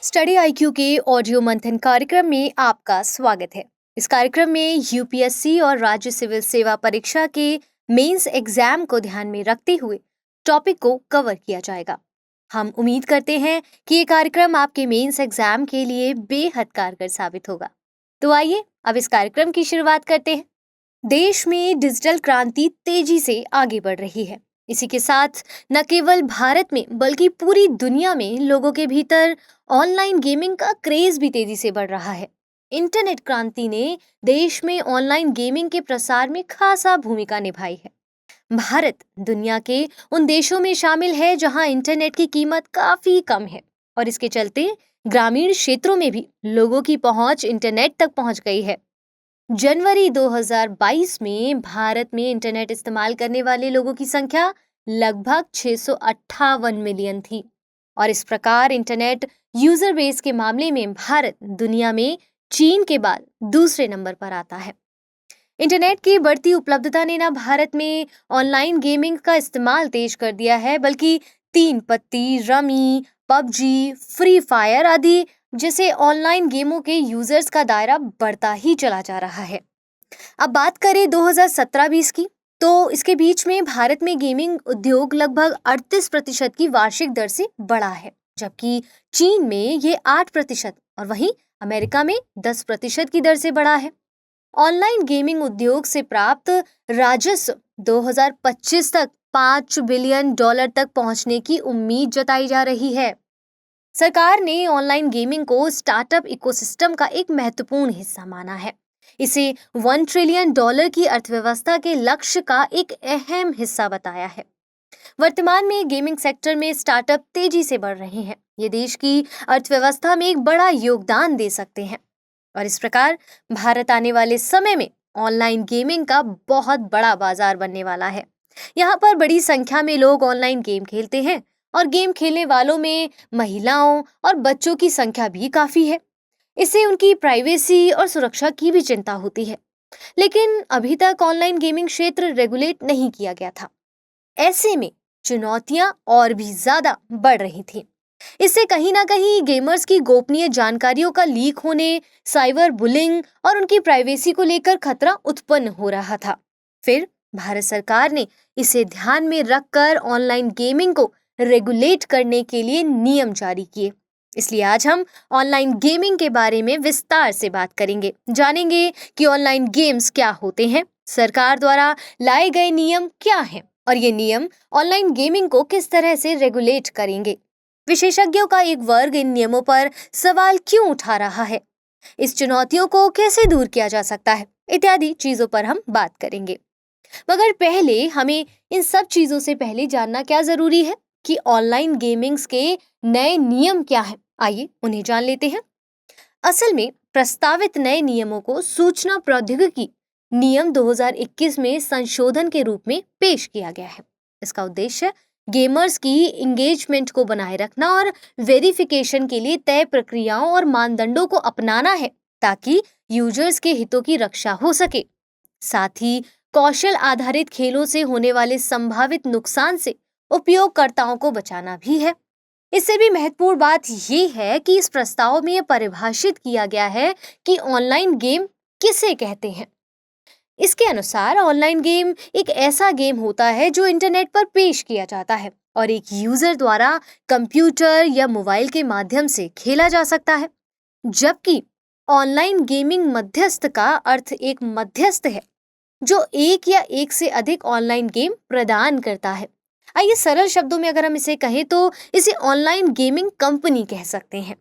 Study IQ के audio मंथन कार्यक्रम में आपका स्वागत है। इस कार्यक्रम में यूपीएससी और राज्य सिविल सेवा परीक्षा के मेंस एग्जाम को ध्यान में रखते हुए टॉपिक को कवर किया जाएगा। हम उम्मीद करते हैं कि ये कार्यक्रम आपके मेंस एग्जाम के लिए बेहद कारगर साबित होगा। तो आइए अब इस कार्यक्रम की शुरुआत करते हैं। देश में डिजिटल क्रांति तेजी से आगे बढ़ रही है। इसी के साथ न केवल भारत में बल्कि पूरी दुनिया में लोगों के भीतर ऑनलाइन गेमिंग का क्रेज भी तेजी से बढ़ रहा है। इंटरनेट क्रांति ने देश में ऑनलाइन गेमिंग के प्रसार में खासा भूमिका निभाई है। भारत दुनिया के उन देशों में शामिल है जहां इंटरनेट की कीमत काफी कम है और इसके चलते ग्रामीण क्षेत्रों में भी लोगों की पहुंच इंटरनेट तक पहुंच गई है। जनवरी 2022 में भारत में इंटरनेट इस्तेमाल करने वाले लोगों की संख्या लगभग 658 मिलियन थी और इस प्रकार इंटरनेट यूजर बेस के मामले में भारत दुनिया में चीन के बाद दूसरे नंबर पर आता है। इंटरनेट की बढ़ती उपलब्धता ने ना भारत में ऑनलाइन गेमिंग का इस्तेमाल तेज कर दिया है, बल्कि तीन पत्ती, रमी, पबजी, फ्री फायर आदि जैसे ऑनलाइन गेमों के यूजर्स का दायरा बढ़ता ही चला जा रहा है। अब बात करें 2017-20 की, तो इसके बीच में भारत में गेमिंग उद्योग लगभग 38% की वार्षिक दर से बढ़ा है, जबकि चीन में ये 8% और वहीं अमेरिका में 10% की दर से बढ़ा है। ऑनलाइन गेमिंग उद्योग से प्राप्त राजस्व 2025 तक $5 बिलियन तक पहुंचने की उम्मीद जताई जा रही है। सरकार ने ऑनलाइन गेमिंग को स्टार्टअप इकोसिस्टम का एक महत्वपूर्ण हिस्सा माना है। इसे $1 ट्रिलियन की अर्थव्यवस्था के लक्ष्य का एक अहम हिस्सा बताया है। वर्तमान में गेमिंग सेक्टर में स्टार्टअप तेजी से बढ़ रहे हैं। ये देश की अर्थव्यवस्था में एक बड़ा योगदान दे सकते हैं और इस प्रकार भारत आने वाले समय में ऑनलाइन गेमिंग का बहुत बड़ा बाजार बनने वाला है। यहाँ पर बड़ी संख्या में लोग ऑनलाइन गेम खेलते हैं और गेम खेलने वालों में महिलाओं और बच्चों की संख्या भी काफी है। इससे उनकी प्राइवेसी और सुरक्षा की भी चिंता होती है। लेकिन अभी तक ऑनलाइन गेमिंग क्षेत्र रेगुलेट नहीं किया गया था। ऐसे में चुनौतियां और भी ज्यादा बढ़ रही थी। इससे कहीं ना कहीं गेमर्स की गोपनीय जानकारियों का लीक होने, साइबर बुलिंग और उनकी प्राइवेसी को लेकर खतरा उत्पन्न हो रहा था। फिर भारत सरकार ने इसे ध्यान में रखकर ऑनलाइन गेमिंग को रेगुलेट करने के लिए नियम जारी किए। इसलिए आज हम ऑनलाइन गेमिंग के बारे में विस्तार से बात करेंगे, जानेंगे कि ऑनलाइन गेम्स क्या होते हैं, सरकार द्वारा लाए गए नियम क्या हैं और ये नियम ऑनलाइन गेमिंग को किस तरह से रेगुलेट करेंगे। विशेषज्ञों का एक वर्ग इन नियमों पर सवाल क्यों उठा रहा है, इस चुनौतियों को कैसे दूर किया जा सकता है, इत्यादि चीजों पर हम बात करेंगे। मगर पहले हमें इन सब चीजों से पहले जानना क्या जरूरी है कि ऑनलाइन गेमिंग्स के नए नियम क्या हैं। आइए उन्हें जान लेते हैं। असल में प्रस्तावित नए नियमों को सूचना प्रौद्योगिकी नियम 2021 में संशोधन के रूप में पेश किया गया है। इसका उद्देश्य गेमर्स की एंगेजमेंट को बनाए रखना और वेरिफिकेशन के लिए तय प्रक्रियाओं और मानदंडों को अपनाना है, ताकि यूजर्स के हितों की रक्षा हो सके। साथ ही कौशल आधारित खेलों से होने वाले संभावित नुकसान से उपयोगकर्ताओं को बचाना भी है। इससे भी महत्वपूर्ण बात यह है कि इस प्रस्ताव में यह परिभाषित किया गया है कि ऑनलाइन गेम किसे कहते हैं। इसके अनुसार ऑनलाइन गेम एक ऐसा गेम होता है जो इंटरनेट पर पेश किया जाता है और एक यूजर द्वारा कंप्यूटर या मोबाइल के माध्यम से खेला जा सकता है, जबकि ऑनलाइन गेमिंग मध्यस्थ का अर्थ एक मध्यस्थ है जो एक या एक से अधिक ऑनलाइन गेम प्रदान करता है। आइए सरल शब्दों में अगर हम इसे कहें तो इसे ऑनलाइन गेमिंग कंपनी कह सकते हैं।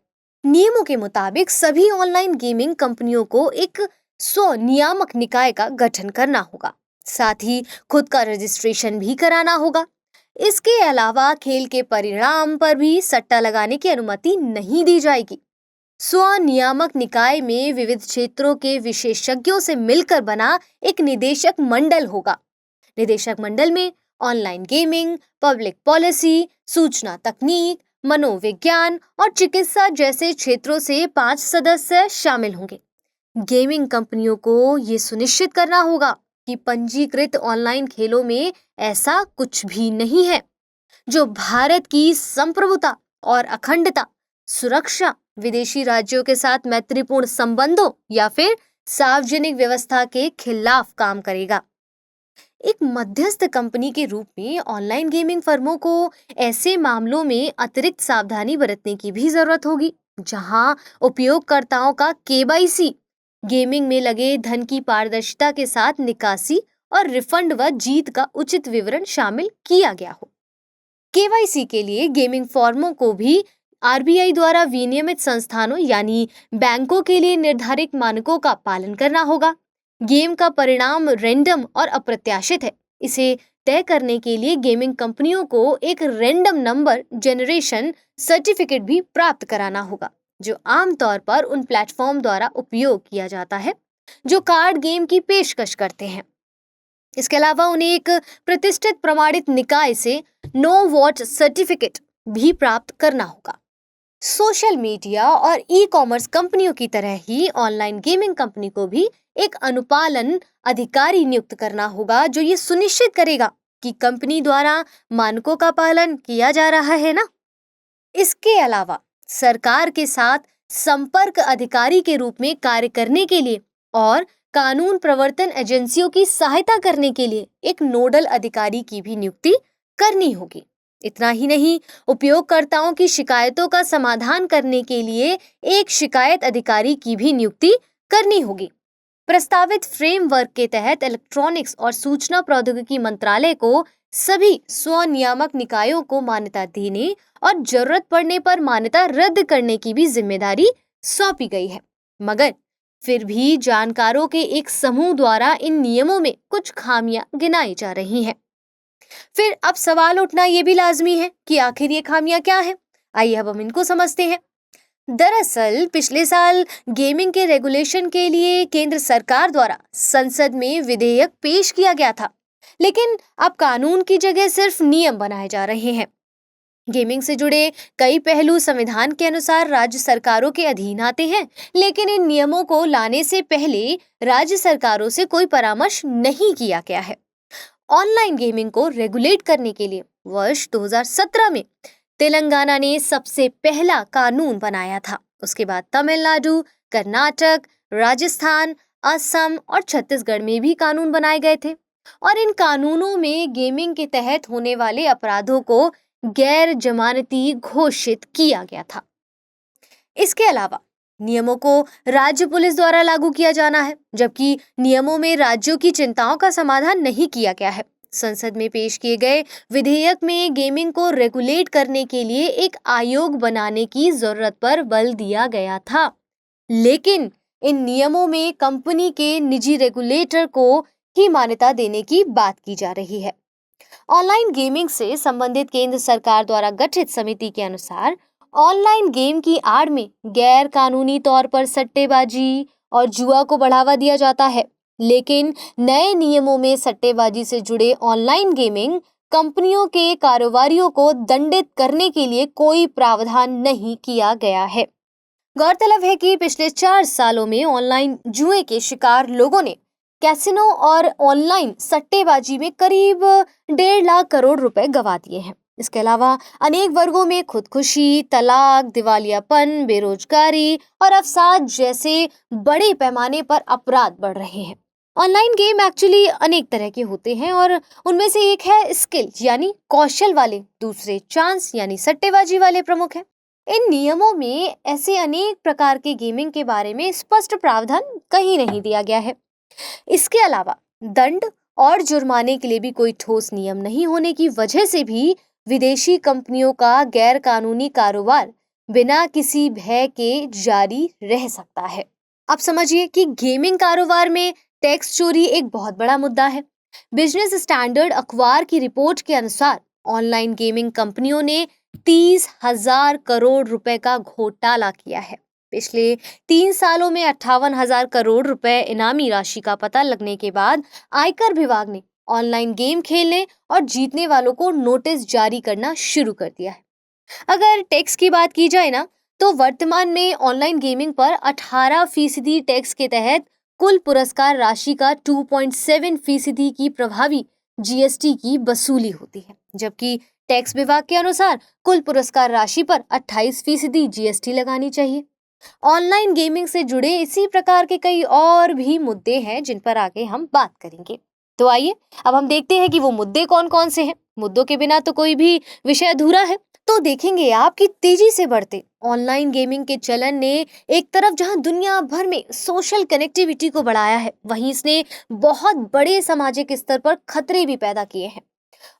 नियमों के मुताबिक सभी ऑनलाइन गेमिंग कंपनियों को एक स्वनियामक निकाय का गठन करना होगा, साथ ही खुद का रजिस्ट्रेशन भी कराना होगा। इसके अलावा खेल के परिणाम पर भी सट्टा लगाने की अनुमति नहीं दी जाएगी। स्वनियामक निकाय में विविध क्षेत्रों के विशेषज्ञों से मिलकर बना एक निदेशक मंडल होगा। निदेशक मंडल में ऑनलाइन गेमिंग, पब्लिक पॉलिसी, सूचना तकनीक, मनोविज्ञान और चिकित्सा जैसे क्षेत्रों से 5 सदस्य शामिल होंगे। गेमिंग कंपनियों को ये सुनिश्चित करना होगा कि पंजीकृत ऑनलाइन खेलों में ऐसा कुछ भी नहीं है जो भारत की संप्रभुता और अखंडता, सुरक्षा, विदेशी राज्यों के साथ मैत्रीपूर्ण संबंधों या फिर सार्वजनिक व्यवस्था के खिलाफ काम करेगा। एक मध्यस्थ कंपनी के रूप में ऑनलाइन गेमिंग फर्मों को ऐसे मामलों में अतिरिक्त सावधानी बरतने की भी जरूरत होगी, जहां उपयोगकर्ताओं का केवाईसी, गेमिंग में लगे धन की पारदर्शिता के साथ निकासी और रिफंड व जीत का उचित विवरण शामिल किया गया हो। केवाईसी के लिए गेमिंग फर्मों को भी आरबीआई द्वारा विनियमित संस्थानों यानी बैंकों के लिए निर्धारित मानकों का पालन करना होगा। गेम का परिणाम रैंडम और अप्रत्याशित है। इसे तय करने के लिए गेमिंग कंपनियों को एक रैंडम नंबर जनरेशन सर्टिफिकेट भी प्राप्त कराना होगा, जो आमतौर पर उन प्लेटफॉर्म द्वारा उपयोग किया जाता है जो कार्ड गेम की पेशकश करते हैं। इसके अलावा उन्हें एक प्रतिष्ठित प्रमाणित निकाय से नो वॉच सर्टिफिकेट भी प्राप्त करना होगा। सोशल मीडिया और ई कॉमर्स कंपनियों की तरह ही ऑनलाइन गेमिंग कंपनी को भी एक अनुपालन अधिकारी नियुक्त करना होगा, जो ये सुनिश्चित करेगा कि कंपनी द्वारा मानकों का पालन किया जा रहा है ना। इसके अलावा सरकार के साथ संपर्क अधिकारी के रूप में कार्य करने के लिए और कानून प्रवर्तन एजेंसियों की सहायता करने के लिए एक नोडल अधिकारी की भी नियुक्ति करनी होगी। इतना ही नहीं, उपयोगकर्ताओं की शिकायतों का समाधान करने के लिए एक शिकायत अधिकारी की भी नियुक्ति करनी होगी। प्रस्तावित फ्रेमवर्क के तहत इलेक्ट्रॉनिक्स और सूचना प्रौद्योगिकी मंत्रालय को सभी स्वनियामक निकायों को मान्यता देने और जरूरत पड़ने पर मान्यता रद्द करने की भी जिम्मेदारी सौंपी गई है। मगर फिर भी जानकारों के एक समूह द्वारा इन नियमों में कुछ खामियां गिनाई जा रही हैं। फिर अब सवाल उठना यह भी लाजमी है कि आखिर ये खामियां क्या हैं? आइए अब हम इनको समझते हैं। दरअसल पिछले साल गेमिंग के रेगुलेशन के लिए केंद्र सरकार द्वारा संसद में विधेयक पेश किया गया था, लेकिन अब कानून की जगह सिर्फ नियम बनाए जा रहे हैं। गेमिंग से जुड़े कई पहलू संविधान के अनुसार राज्य सरकारों के अधीन आते हैं, लेकिन इन नियमों को लाने से पहले राज्य सरकारों से कोई परामर्श नहीं किया गया है। ऑनलाइन गेमिंग को रेगुलेट करने के लिए वर्ष 2017 में तेलंगाना ने सबसे पहला कानून बनाया था। उसके बाद तमिलनाडु, कर्नाटक, राजस्थान, असम और छत्तीसगढ़ में भी कानून बनाए गए थे और इन कानूनों में गेमिंग के तहत होने वाले अपराधों को गैर जमानती घोषित किया गया था। इसके अलावा नियमों को राज्य पुलिस द्वारा लागू किया जाना है, जबकि नियमों में राज्यों की चिंताओं का समाधान नहीं किया गया है। संसद में पेश किए गए विधेयक में गेमिंग को रेगुलेट करने के लिए एक आयोग बनाने की जरूरत पर बल दिया गया था, लेकिन इन नियमों में कंपनी के निजी रेगुलेटर को ही मान्यता देने की बात की जा रही है। ऑनलाइन गेमिंग से संबंधित केंद्र सरकार द्वारा गठित समिति के अनुसार ऑनलाइन गेम की आड़ में गैर कानूनी तौर पर सट्टेबाजी और जुआ को बढ़ावा दिया जाता है, लेकिन नए नियमों में सट्टेबाजी से जुड़े ऑनलाइन गेमिंग कंपनियों के कारोबारियों को दंडित करने के लिए कोई प्रावधान नहीं किया गया है। गौरतलब है कि पिछले 4 सालों में ऑनलाइन जुए के शिकार लोगों ने कैसीनो और ऑनलाइन सट्टेबाजी में करीब 1.5 लाख करोड़ रुपए गंवा दिए हैं। इसके अलावा अनेक वर्गों में खुदकुशी, तलाक, दिवालियापन, बेरोजगारी और अवसाद जैसे बड़े पैमाने पर अपराध बढ़ रहे हैं। ऑनलाइन गेम एक्चुअली अनेक तरह के होते हैं और उनमें से एक है स्किल यानी कौशल वाले, दूसरे चांस यानी सट्टेबाजी वाले प्रमुख हैं। इन नियमों में ऐसे अनेक प्रकार के गेमिंग के बारे में स्पष्ट प्रावधान कहीं नहीं दिया गया है। इसके अलावा दंड और जुर्माने के लिए भी कोई ठोस नियम नहीं होने की वजह से भी विदेशी कंपनियों का गैर कानूनी कारोबार बिना किसी भय के जारी रह सकता है। अब समझिए कि गेमिंग कारोबार में टैक्स चोरी एक बहुत बड़ा मुद्दा है। बिजनेस स्टैंडर्ड अखबार की रिपोर्ट के अनुसार ऑनलाइन गेमिंग कंपनियों ने 30,000 करोड़ रुपए का घोटाला किया है। पिछले 3 सालों में 58,000 करोड़ रुपए इनामी राशि का पता लगने के बाद आयकर विभाग ने ऑनलाइन गेम खेलने और जीतने वालों को नोटिस जारी करना शुरू कर दिया है। अगर टैक्स की बात की जाए ना, तो वर्तमान में ऑनलाइन गेमिंग पर 18% टैक्स के तहत कुल पुरस्कार राशि का 2.7% की प्रभावी जीएसटी की वसूली होती है, जबकि टैक्स विभाग के अनुसार कुल पुरस्कार राशि पर 28% जीएसटी लगानी चाहिए। ऑनलाइन गेमिंग से जुड़े इसी प्रकार के कई और भी मुद्दे हैं जिन पर आगे हम बात करेंगे। तो आइए अब हम देखते हैं कि वो मुद्दे कौन कौन से हैं। मुद्दों के बिना तो कोई भी विषय अधूरा है। तो देखेंगे आप कि तेजी से बढ़ते ऑनलाइन गेमिंग के चलन ने एक तरफ जहां दुनिया भर में सोशल कनेक्टिविटी को बढ़ाया है, वहीं इसने बहुत बड़े सामाजिक स्तर पर खतरे भी पैदा किए हैं।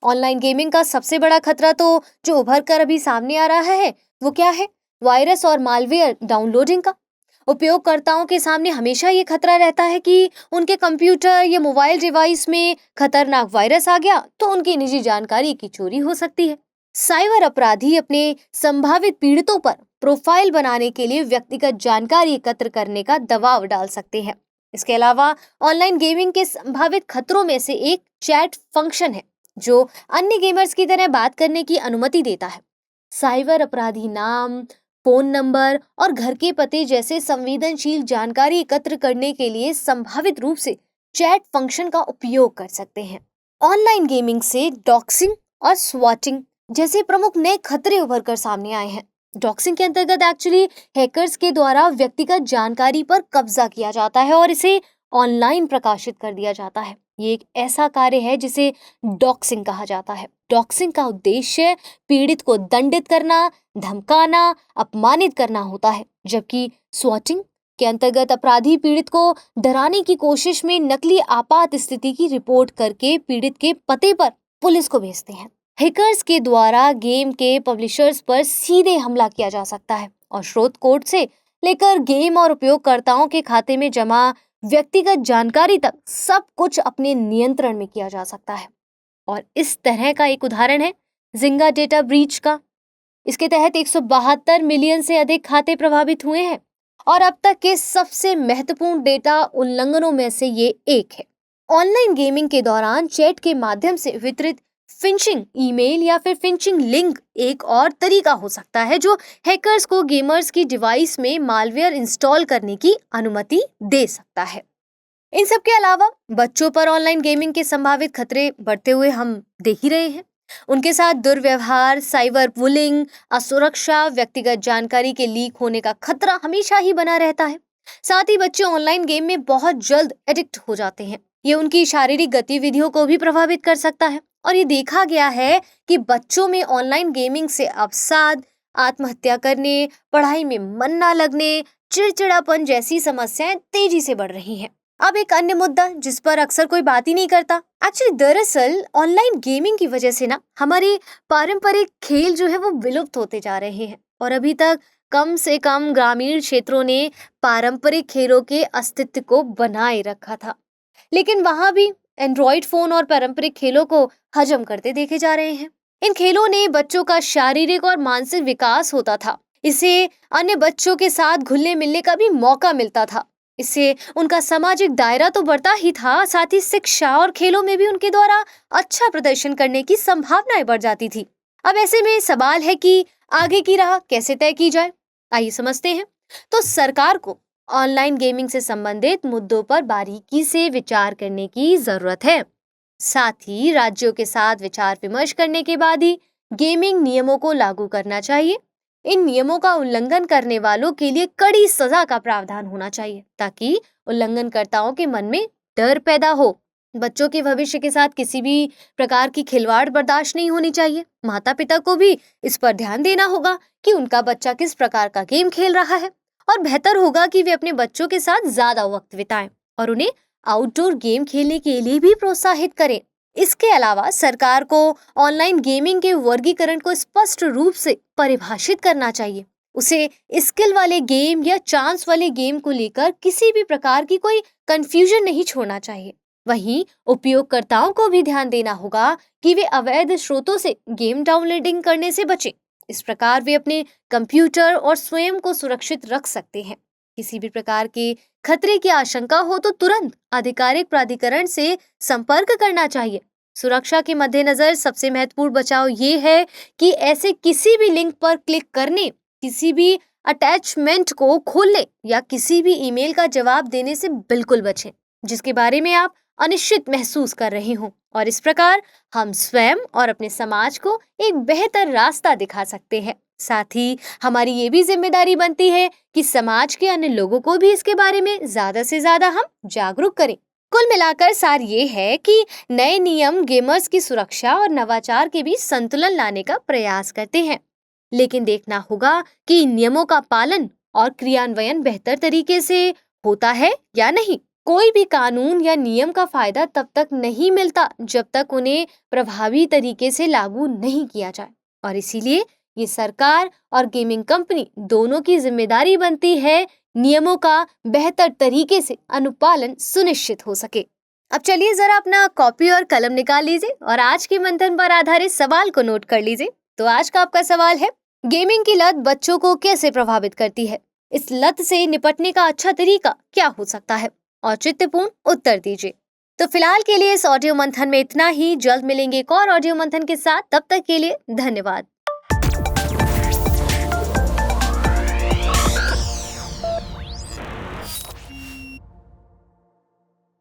ऑनलाइन गेमिंग का सबसे बड़ा खतरा तो जो उभर कर अभी सामने आ रहा है वो क्या है? वायरस और मालवेयर डाउनलोडिंग का। उपयोगकर्ताओं के सामने हमेशा ये खतरा रहता है कि उनके कंप्यूटर या मोबाइल डिवाइस में खतरनाक वायरस आ गया तो उनकी निजी जानकारी की चोरी हो सकती है। साइबर अपराधी अपने संभावित पीड़ितों पर प्रोफाइल बनाने के लिए व्यक्तिगत जानकारी एकत्र करने का दबाव डाल सकते हैं। इसके अलावा ऑनलाइन गेमिंग के संभावित खतरों में से एक चैट फंक्शन है, जो अन्य गेमर्स की तरह बात करने की अनुमति देता है। साइबर अपराधी नाम, फोन नंबर और घर के पते जैसे संवेदनशील जानकारी एकत्र करने के लिए संभावित रूप से चैट फंक्शन का उपयोग कर सकते हैं। ऑनलाइन गेमिंग से डॉक्सिंग और स्वॉटिंग जैसे प्रमुख नए खतरे उभर कर सामने आए हैं। डॉक्सिंग के अंतर्गत एक्चुअली हैकर्स के द्वारा व्यक्तिगत जानकारी पर कब्जा किया जाता है और इसे ऑनलाइन प्रकाशित कर दिया जाता है। ये एक ऐसा कार्य है जिसे डॉक्सिंग कहा जाता है। डॉक्सिंग का उद्देश्य पीड़ित को दंडित करना, धमकाना, अपमानित करना होता है, जबकि स्वॉटिंग के अंतर्गत अपराधी पीड़ित को डराने की कोशिश में नकली आपात स्थिति की रिपोर्ट करके पीड़ित के पते पर पुलिस को भेजते हैं। हैकर्स के द्वारा गेम के पब्लिशर्स पर सीधे हमला किया जा सकता है और स्रोत कोड से लेकर गेम और उपयोगकर्ताओं के खाते में जमा व्यक्तिगत जानकारी तक सब कुछ अपने नियंत्रण में किया जा सकता है। और इस तरह का एक उदाहरण है जिंगा डेटा ब्रीच का। इसके तहत 172 मिलियन से अधिक खाते प्रभावित हुए हैं और अब तक के सबसे महत्वपूर्ण डेटा उल्लंघनों में से ये एक है। ऑनलाइन गेमिंग के दौरान चैट के माध्यम से वितरित फिशिंग ईमेल या फिर फिशिंग लिंक एक और तरीका हो सकता है जो हैकर्स को गेमर्स की डिवाइस में मालवेयर इंस्टॉल करने की अनुमति दे सकता है। इन सब के अलावा बच्चों पर ऑनलाइन गेमिंग के संभावित खतरे बढ़ते हुए हम देख ही रहे हैं। उनके साथ दुर्व्यवहार, साइबर बुलिंग, असुरक्षा, व्यक्तिगत जानकारी के लीक होने का खतरा हमेशा ही बना रहता है। साथ ही बच्चे ऑनलाइन गेम में बहुत जल्द एडिक्ट हो जाते हैं। ये उनकी शारीरिक गतिविधियों को भी प्रभावित कर सकता है और ये देखा गया है कि बच्चों में ऑनलाइन गेमिंग से अवसाद, आत्महत्या करने, पढ़ाई में मन ना लगने, चिड़चिड़ापन जैसी समस्याएं तेजी से बढ़ रही हैं। अब एक अन्य मुद्दा जिस पर अक्सर कोई बात ही नहीं करता। एक्चुअली दरअसल ऑनलाइन गेमिंग की वजह से ना हमारे पारंपरिक खेल जो है वो विलुप्त होते जा रहे हैं और अभी तक कम से कम ग्रामीण क्षेत्रों ने पारंपरिक खेलों के अस्तित्व को बनाए रखा था, लेकिन वहां भी एंड्रॉइड फोन और पारंपरिक खेलों को हजम करते देखे जा रहे हैं। इन खेलों ने बच्चों का शारीरिक और मानसिक विकास होता था। इससे अन्य बच्चों के साथ घुलने मिलने का भी मौका मिलता था। इससे उनका सामाजिक दायरा तो बढ़ता ही था, साथ ही शिक्षा और खेलों में भी उनके द्वारा अच्छा प्रदर्शन करने की संभावनाएं बढ़ जाती थी। अब ऐसे में सवाल है कि आगे की राह कैसे तय की जाए। आइए समझते हैं। तो सरकार को ऑनलाइन गेमिंग से संबंधित मुद्दों पर बारीकी से विचार करने की जरूरत है। साथ ही राज्यों के साथ विचार विमर्श करने के बाद ही गेमिंग नियमों को लागू करना चाहिए। इन नियमों का उल्लंघन करने वालों के लिए कड़ी सजा का प्रावधान होना चाहिए ताकि उल्लंघनकर्ताओं के मन में डर पैदा हो। बच्चों के भविष्य के साथ किसी भी प्रकार की खिलवाड़ बर्दाश्त नहीं होनी चाहिए। माता पिता को भी इस पर ध्यान देना होगा कि उनका बच्चा किस प्रकार का गेम खेल रहा है और बेहतर होगा कि वे अपने बच्चों के साथ ज्यादा वक्त बिताएं और उन्हें आउटडोर गेम खेलने के लिए भी प्रोत्साहित करें। इसके अलावा सरकार को ऑनलाइन गेमिंग के वर्गीकरण को स्पष्ट रूप से परिभाषित करना चाहिए। उसे स्किल वाले गेम या चांस वाले गेम को लेकर किसी भी प्रकार की कोई कंफ्यूजन नहीं छोड़ना चाहिए। वहीं उपयोगकर्ताओं को भी ध्यान देना होगा कि वे अवैध स्रोतों से गेम डाउनलोडिंग करने से बचें। इस प्रकार वे अपने कंप्यूटर और स्वयं को सुरक्षित रख सकते हैं। किसी भी प्रकार के खतरे की आशंका हो तो तुरंत आधिकारिक प्राधिकरण से संपर्क करना चाहिए। सुरक्षा के मद्देनजर सबसे महत्वपूर्ण बचाव ये है कि ऐसे किसी भी लिंक पर क्लिक करने, किसी भी अटैचमेंट को खोलने या किसी भी ईमेल का जवाब देने से बिल्कुल बचें जिसके बारे में आप अनिश्चित महसूस कर रहे हों और इस प्रकार हम स्वयं और अपने समाज को एक बेहतर रास्ता दिखा सकते हैं। साथ ही हमारी ये भी जिम्मेदारी बनती है कि समाज के अन्य लोगों को भी इसके बारे में ज्यादा से ज्यादा हम जागरूक करें। कुल मिलाकर सार ये है कि नए नियम गेमर्स की सुरक्षा और नवाचार के बीच संतुलन लाने का प्रयास करते हैं, लेकिन देखना होगा कि इन नियमों का पालन और क्रियान्वयन बेहतर तरीके से होता है या नहीं। कोई भी कानून या नियम का फायदा तब तक नहीं मिलता जब तक उन्हें प्रभावी तरीके से लागू नहीं किया जाए, और इसीलिए ये सरकार और गेमिंग कंपनी दोनों की जिम्मेदारी बनती है नियमों का बेहतर तरीके से अनुपालन सुनिश्चित हो सके। अब चलिए जरा अपना कॉपी और कलम निकाल लीजिए और आज के मंथन पर आधारित सवाल को नोट कर लीजिए। तो आज का आपका सवाल है, गेमिंग की लत बच्चों को कैसे प्रभावित करती है? इस लत से निपटने का अच्छा तरीका क्या हो सकता है? औचित्यपूर्ण उत्तर दीजिए। तो फिलहाल के लिए इस ऑडियो मंथन में इतना ही। जल्द मिलेंगे एक और ऑडियो मंथन के साथ। तब तक के लिए धन्यवाद।